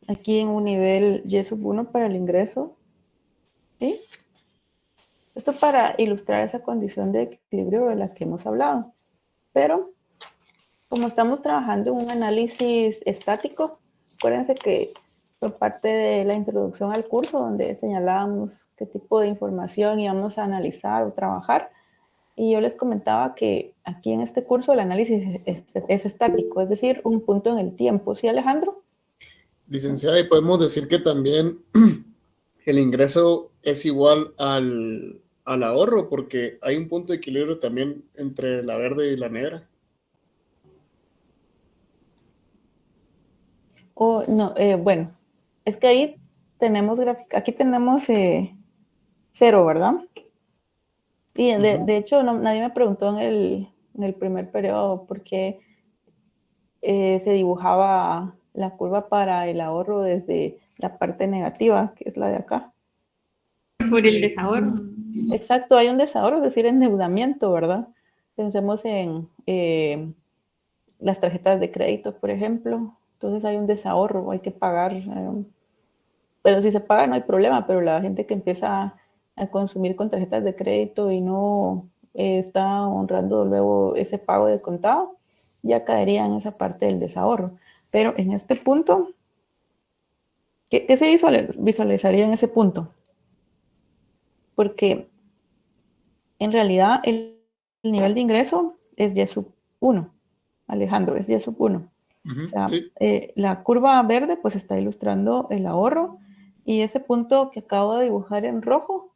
Aquí en un nivel Y sub 1 para el ingreso, ¿sí? Esto para ilustrar esa condición de equilibrio de la que hemos hablado. Pero, como estamos trabajando en un análisis estático, acuérdense que fue parte de la introducción al curso donde señalábamos qué tipo de información íbamos a analizar o trabajar. Y yo les comentaba que aquí en este curso el análisis es estático, es decir, un punto en el tiempo. ¿Sí, Alejandro?
Licenciada, y podemos decir que también el ingreso es igual al al ahorro, porque hay un punto de equilibrio también entre la verde y la negra.
O no, bueno, es que ahí tenemos gráfica, aquí tenemos 0, ¿verdad? Y de hecho nadie me preguntó en el primer periodo por qué se dibujaba la curva para el ahorro desde la parte negativa, que es la de acá.
Por el desahorro.
Exacto, hay un desahorro, es decir, endeudamiento, ¿verdad? Pensemos en las tarjetas de crédito, por ejemplo. Entonces hay un desahorro, hay que pagar. Pero si se paga no hay problema, pero la gente que empieza a consumir con tarjetas de crédito y no está honrando luego ese pago de contado, ya caería en esa parte del desahorro. Pero en este punto, ¿qué se visualizaría en ese punto? Porque en realidad el nivel de ingreso es Y sub 1, Alejandro, es Y sub 1. O sea,
Sí.
la curva verde pues está ilustrando el ahorro y ese punto que acabo de dibujar en rojo,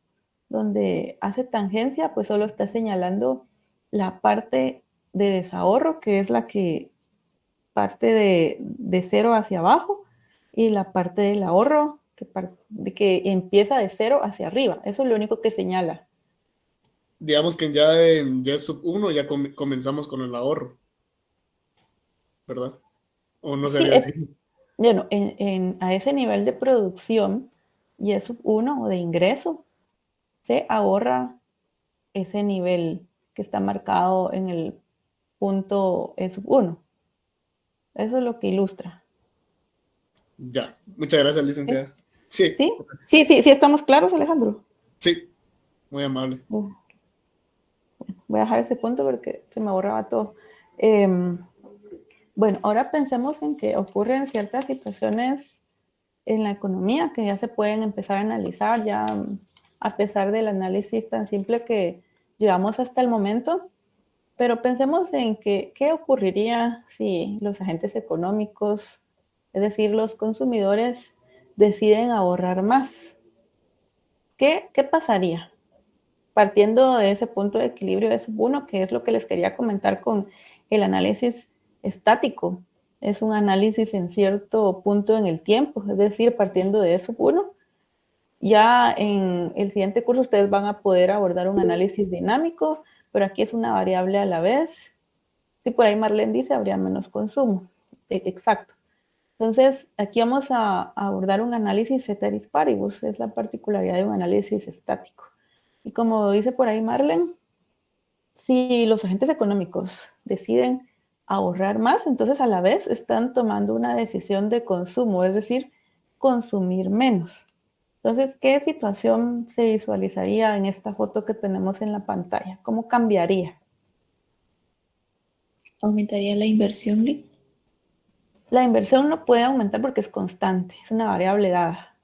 donde hace tangencia, pues solo está señalando la parte de desahorro, que es la que parte de 0 hacia abajo, y la parte del ahorro, que empieza de 0 hacia arriba. Eso es lo único que señala.
Digamos que ya en Y sub 1 ya comenzamos con el ahorro, ¿verdad? O no
Sí,
sería así.
bueno, a ese nivel de producción, Y sub 1 o de ingreso, se ahorra ese nivel que está marcado en el punto E sub 1. Eso es lo que ilustra.
Ya, muchas gracias, licenciada. Sí,
¿Sí? Sí, estamos claros, Alejandro.
sí, muy amable.
Voy a dejar ese punto porque se me borraba todo. Bueno, ahora pensemos en que ocurren ciertas situaciones en la economía que ya se pueden empezar a analizar, ya a pesar del análisis tan simple que llevamos hasta el momento. Pero pensemos en qué ocurriría si los agentes económicos, es decir, los consumidores, deciden ahorrar más. ¿Qué pasaría? Partiendo de ese punto de equilibrio de sub 1, que es lo que les quería comentar con el análisis estático. Es un análisis en cierto punto en el tiempo, es decir, partiendo de sub 1. Ya en el siguiente curso ustedes van a poder abordar un análisis dinámico, pero aquí es una variable a la vez. Si por ahí Marlene dice, habría menos consumo. Exacto. Entonces, aquí vamos a abordar un análisis ceteris paribus, es la particularidad de un análisis estático. Y como dice por ahí Marlene, si los agentes económicos deciden ahorrar más, entonces a la vez están tomando una decisión de consumo, es decir, consumir menos. Entonces, ¿qué situación se visualizaría en esta foto que tenemos en la pantalla? ¿Cómo cambiaría?
¿Aumentaría la inversión, Lee?
La inversión no puede aumentar porque es constante, es una variable dada.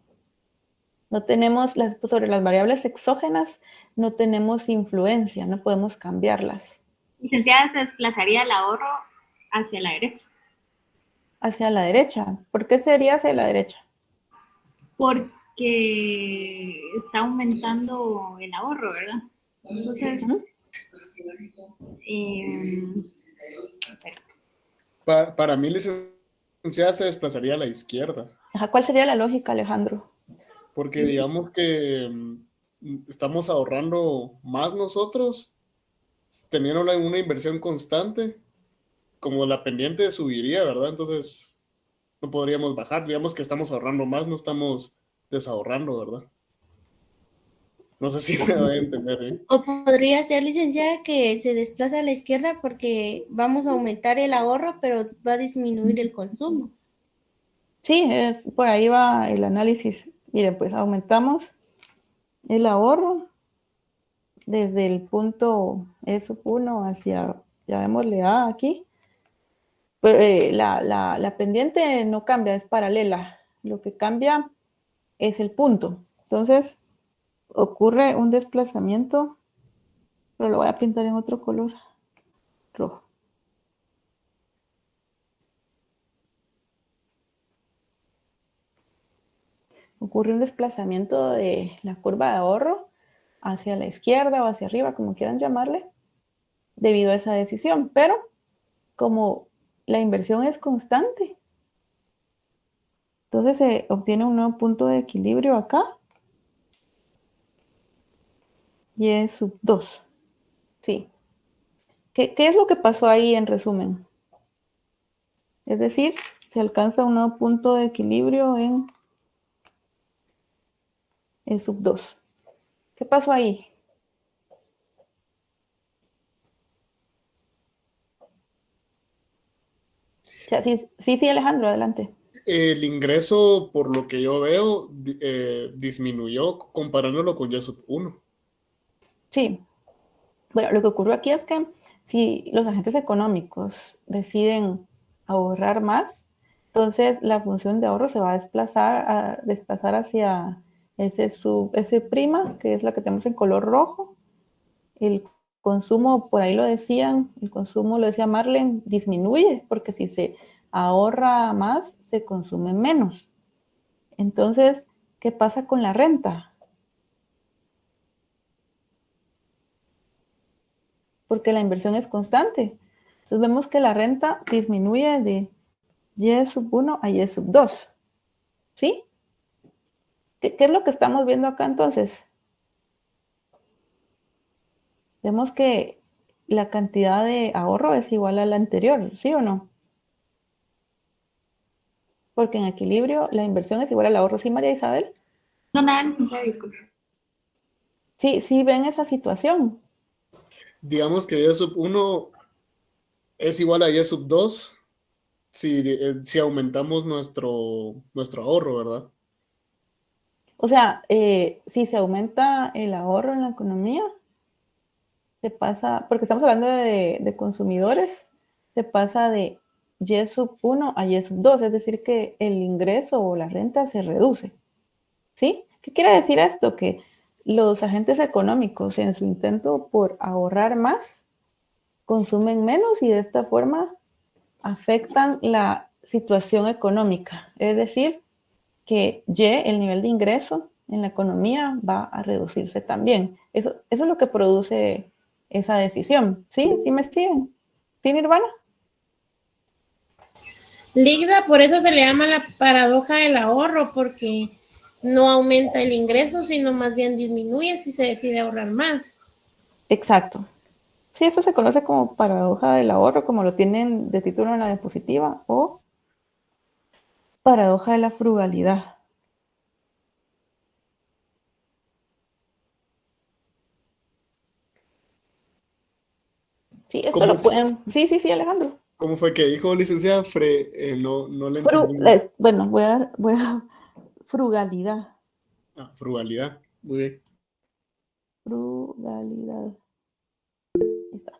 No tenemos, sobre las variables exógenas, no tenemos influencia, no podemos cambiarlas.
Licenciada, se desplazaría el ahorro hacia la derecha.
Hacia la derecha. ¿Por qué sería hacia la derecha?
Porque está aumentando el ahorro, ¿verdad? Entonces,
Para mí, licenciada, se desplazaría a la izquierda.
¿Cuál sería la lógica, Alejandro?
Porque digamos que estamos ahorrando más nosotros, teniendo una inversión constante, como la pendiente subiría, ¿verdad? Entonces no podríamos bajar. Digamos que estamos ahorrando más, no estamos desahorrando, ¿verdad? No sé si me voy a entender, ¿eh?
O podría ser, licenciada, que se desplaza a la izquierda porque vamos a aumentar el ahorro, pero va a disminuir el consumo.
Sí, por ahí va el análisis. Miren, pues aumentamos el ahorro desde el punto E sub 1 hacia, llamémosle A aquí. Pero la pendiente no cambia, es paralela. Lo que cambia es el punto. Entonces, ocurre un desplazamiento, pero lo voy a pintar en otro color, rojo. Ocurre un desplazamiento de la curva de ahorro hacia la izquierda o hacia arriba, como quieran llamarle, debido a esa decisión. Pero como la inversión es constante, entonces se obtiene un nuevo punto de equilibrio acá. Y sub 2. Sí. ¿Qué es lo que pasó ahí en resumen? Es decir, se alcanza un nuevo punto de equilibrio en el sub 2. ¿Qué pasó ahí? O sea, sí, Alejandro, adelante.
El ingreso, por lo que yo veo, disminuyó comparándolo con Y sub 1.
Sí. Bueno, lo que ocurrió aquí es que si los agentes económicos deciden ahorrar más, entonces la función de ahorro se va a desplazar hacia ese prima, que es la que tenemos en color rojo. El consumo, por ahí lo decían, el consumo, lo decía Marlene, disminuye, porque si se ahorra más, se consume menos. Entonces, ¿qué pasa con la renta? Porque la inversión es constante. Entonces vemos que la renta disminuye de Y sub 1 a Y sub 2. ¿Sí? ¿Qué es lo que estamos viendo acá entonces? Vemos que la cantidad de ahorro es igual a la anterior, ¿sí o no? Porque en equilibrio la inversión es igual al ahorro. ¿Sí, María Isabel?
No, nada, licenciada, disculpe.
Sí, ven esa situación.
Digamos que Y sub 1 es igual a Y sub 2 si aumentamos nuestro ahorro, ¿verdad?
O sea, si se aumenta el ahorro en la economía, se pasa, porque estamos hablando de consumidores, se pasa de Y sub 1 a Y sub 2, es decir, que el ingreso o la renta se reduce. ¿Sí? ¿Qué quiere decir esto? Que los agentes económicos, en su intento por ahorrar más, consumen menos y de esta forma afectan la situación económica. Es decir, que el nivel de ingreso en la economía va a reducirse también. Eso es lo que produce esa decisión. ¿Sí? ¿Sí me siguen? ¿Sí, Nirvana?
Ligda, por eso se le llama la paradoja del ahorro, porque no aumenta el ingreso, sino más bien disminuye si se decide ahorrar más.
Exacto. Sí, eso se conoce como paradoja del ahorro, como lo tienen de título en la diapositiva, o paradoja de la frugalidad. Sí, esto lo pueden... Sí, Alejandro.
¿Cómo fue que dijo, licenciada? No le entendí.
Bueno, voy a frugalidad.
Frugalidad. Muy bien.
Frugalidad. Ahí está.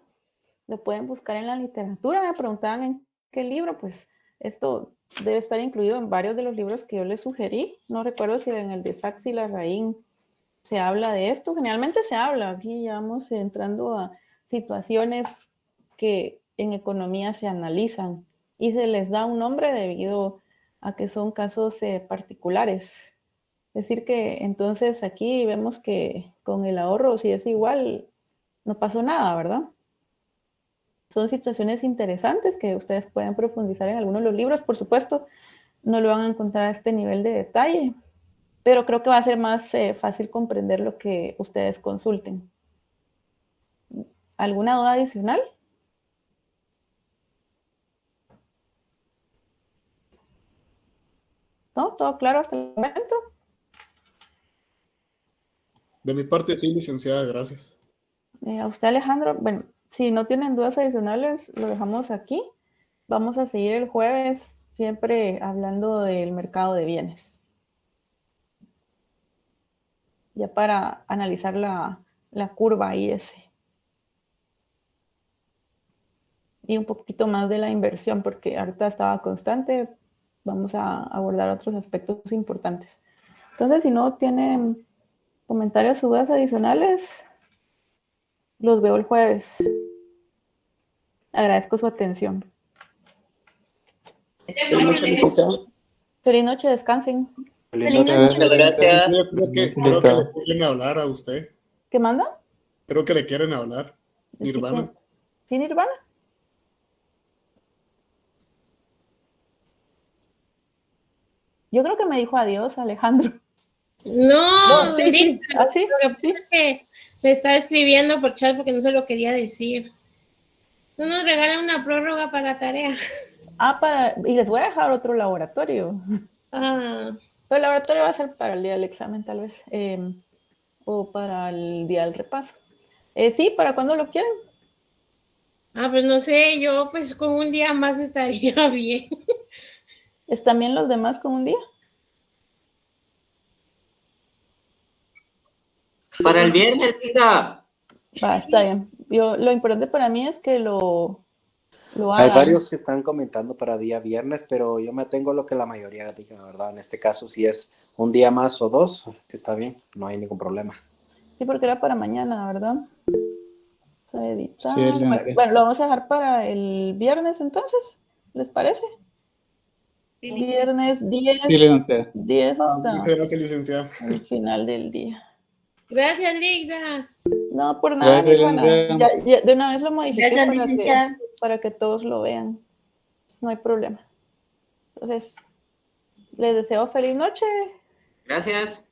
Lo pueden buscar en la literatura. Me preguntaban en qué libro, pues esto debe estar incluido en varios de los libros que yo les sugerí. No recuerdo si en el de Sachs y Larraín se habla de esto. Generalmente se habla. Aquí ya vamos entrando a situaciones que en economía se analizan y se les da un nombre debido a que son casos particulares. Es decir que entonces aquí vemos que con el ahorro, si es igual, no pasó nada, ¿verdad? Son situaciones interesantes que ustedes pueden profundizar en algunos de los libros. Por supuesto, no lo van a encontrar a este nivel de detalle, pero creo que va a ser más fácil comprender lo que ustedes consulten. ¿Alguna duda adicional? ¿No? ¿Todo claro hasta el momento?
De mi parte, sí, licenciada, gracias.
A usted, Alejandro, bueno, si no tienen dudas adicionales, lo dejamos aquí. Vamos a seguir el jueves siempre hablando del mercado de bienes. Ya para analizar la curva IS. Y un poquito más de la inversión, porque ahorita estaba constante. Vamos a abordar otros aspectos importantes. Entonces, si no tienen comentarios o dudas adicionales, los veo el jueves. Agradezco su atención. Feliz noche, descansen.
Feliz noche. Muchas gracias. Creo que le pueden hablar a usted.
¿Qué manda?
Creo que le quieren hablar.
Sí,
Nirvana.
¿Sí, Nirvana? Yo creo que me dijo adiós, Alejandro.
No,
sí,
ahorita,
sí. ¿Ah, sí?
lo que pasa es que me está escribiendo por chat porque no se lo quería decir. No nos regalan una prórroga para la tarea.
Y les voy a dejar otro laboratorio.
Ah,
Pero el laboratorio va a ser para el día del examen, tal vez. O para el día del repaso. Sí, ¿para cuándo lo quieren?
pues no sé, yo pues con un día más estaría bien.
¿Están bien los demás con un día?
Para el viernes, diga.
Va, está bien. Lo importante para mí es que lo
Hay
hagan.
varios que están comentando para día viernes, pero yo me tengo lo que la mayoría diga, ¿verdad? En este caso, si es un día más o dos, está bien, no hay ningún problema.
Sí, porque era para mañana, ¿verdad? Vamos a editar.
Excelente.
Bueno, lo vamos a dejar para el viernes entonces, ¿les parece?
Sí,
Viernes 10.
Sí, licenciada.
10 hasta
Muchas gracias, licenciada.
el final del día.
Gracias, Ligda.
No, por nada,
Gracias,
Nirvana.
licenciada.
Ya de una vez lo modifiqué
Gracias, licenciada.
para que todos lo vean. No hay problema. Entonces, les deseo feliz noche.
Gracias.